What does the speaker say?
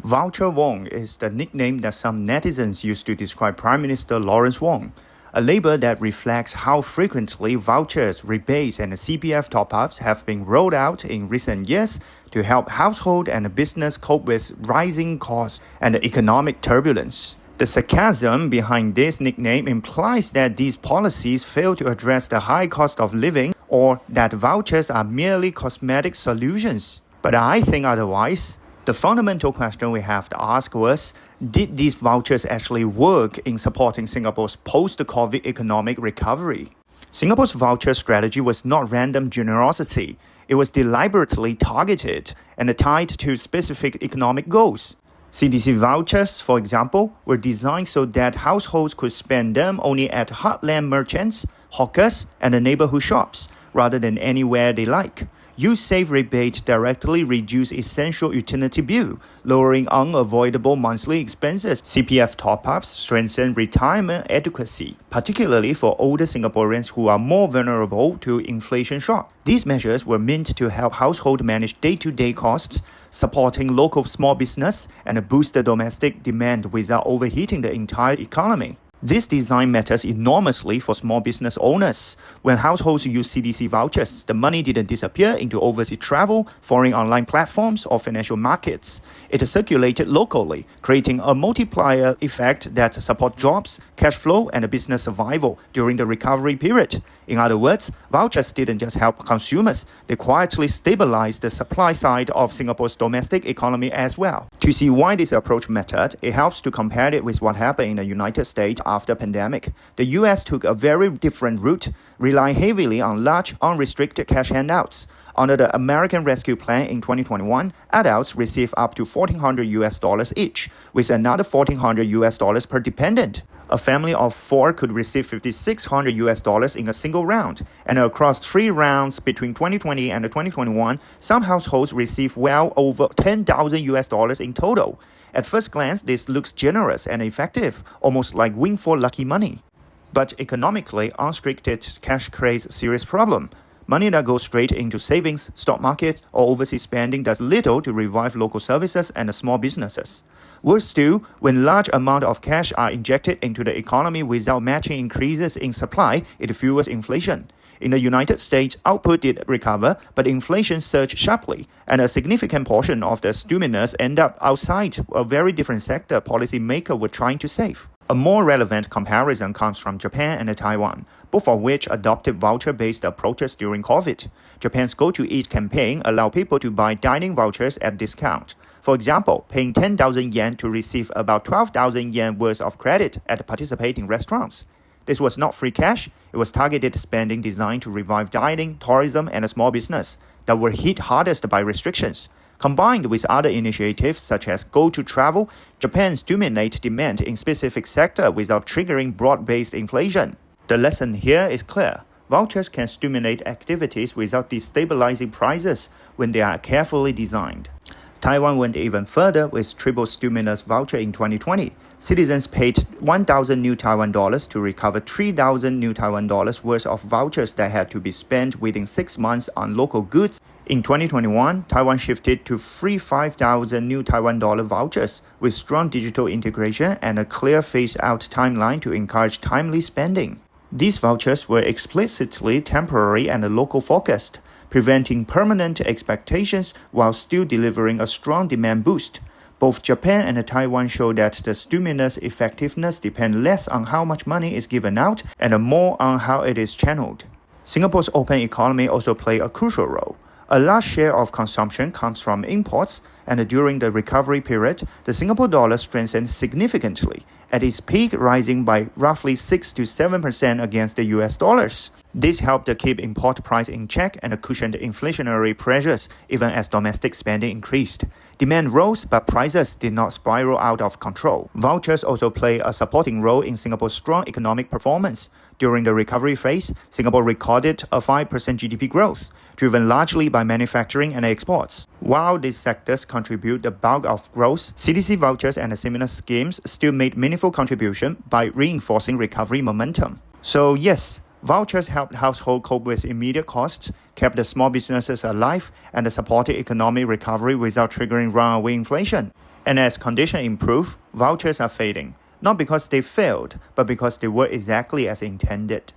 Voucher Wong is the nickname that some netizens use to describe Prime Minister Lawrence Wong, a label that reflects how frequently vouchers, rebates, and CPF top-ups have been rolled out in recent years to help household and business cope with rising costs and economic turbulence. The sarcasm behind this nickname implies that these policies fail to address the high cost of living or that vouchers are merely cosmetic solutions. But I think otherwise. The fundamental question we have to ask was, did these vouchers actually work in supporting Singapore's post-COVID economic recovery? Singapore's voucher strategy was not random generosity. It was deliberately targeted and tied to specific economic goals. CDC vouchers, for example, were designed so that households could spend them only at heartland merchants, hawkers, and neighborhood shops, rather than anywhere they like. Use Save rebate directly reduce essential utility bill, lowering unavoidable monthly expenses. CPF top-ups strengthen retirement adequacy, particularly for older Singaporeans who are more vulnerable to inflation shock. These measures were meant to help households manage day-to-day costs, supporting local small business and boost the domestic demand without overheating the entire economy. This design matters enormously for small business owners. When households use CDC vouchers, the money didn't disappear into overseas travel, foreign online platforms, or financial markets. It circulated locally, creating a multiplier effect that supports jobs, cash flow, and business survival during the recovery period. In other words, vouchers didn't just help consumers, they quietly stabilized the supply side of Singapore's domestic economy as well. To see why this approach mattered, it helps to compare it with what happened in the United States after pandemic. The US took a very different route, relying heavily on large, unrestricted cash handouts. Under the American Rescue Plan in 2021, adults received up to $1,400 each, with another $1,400 per dependent. A family of 4 could receive $5,600 in a single round, and across 3 rounds between 2020 and 2021, some households received well over $10,000 in total. At first glance, this looks generous and effective, almost like windfall lucky money. But economically, unrestricted cash creates a serious problem. Money that goes straight into savings, stock markets, or overseas spending does little to revive local services and small businesses. Worse still, when large amounts of cash are injected into the economy without matching increases in supply, it fuels inflation. In the United States, output did recover, but inflation surged sharply, and a significant portion of the stimulus ended up outside a very different sector policymakers were trying to save. A more relevant comparison comes from Japan and Taiwan, both of which adopted voucher-based approaches during COVID. Japan's Go to Eat campaign allowed people to buy dining vouchers at discount. For example, paying 10,000 yen to receive about 12,000 yen worth of credit at participating restaurants. This was not free cash, it was targeted spending designed to revive dining, tourism, and small business that were hit hardest by restrictions. Combined with other initiatives such as Go to Travel, Japan stimulates demand in specific sectors without triggering broad-based inflation. The lesson here is clear. Vouchers can stimulate activities without destabilizing prices when they are carefully designed. Taiwan went even further with triple stimulus voucher in 2020. Citizens paid 1,000 new Taiwan dollars to recover 3,000 new Taiwan dollars worth of vouchers that had to be spent within 6 months on local goods. In 2021, Taiwan shifted to free 5,000 new Taiwan dollar vouchers with strong digital integration and a clear phase-out timeline to encourage timely spending. These vouchers were explicitly temporary and local-focused, preventing permanent expectations while still delivering a strong demand boost. Both Japan and Taiwan show that the stimulus effectiveness depends less on how much money is given out and more on how it is channeled. Singapore's open economy also plays a crucial role. A large share of consumption comes from imports, and during the recovery period, the Singapore dollar strengthened significantly, at its peak rising by roughly 6 to 7% against the US dollars. This helped to keep import price in check and cushioned inflationary pressures even as domestic spending increased. Demand rose, but prices did not spiral out of control. Vouchers also play a supporting role in Singapore's strong economic performance. During the recovery phase, Singapore recorded a 5% GDP growth, driven largely by manufacturing and exports. While these sectors contribute the bulk of growth, CDC vouchers and similar schemes still made meaningful contribution by reinforcing recovery momentum. So yes, vouchers helped households cope with immediate costs, kept the small businesses alive, and supported economic recovery without triggering runaway inflation. And as conditions improve, vouchers are fading, not because they failed, but because they were exactly as intended.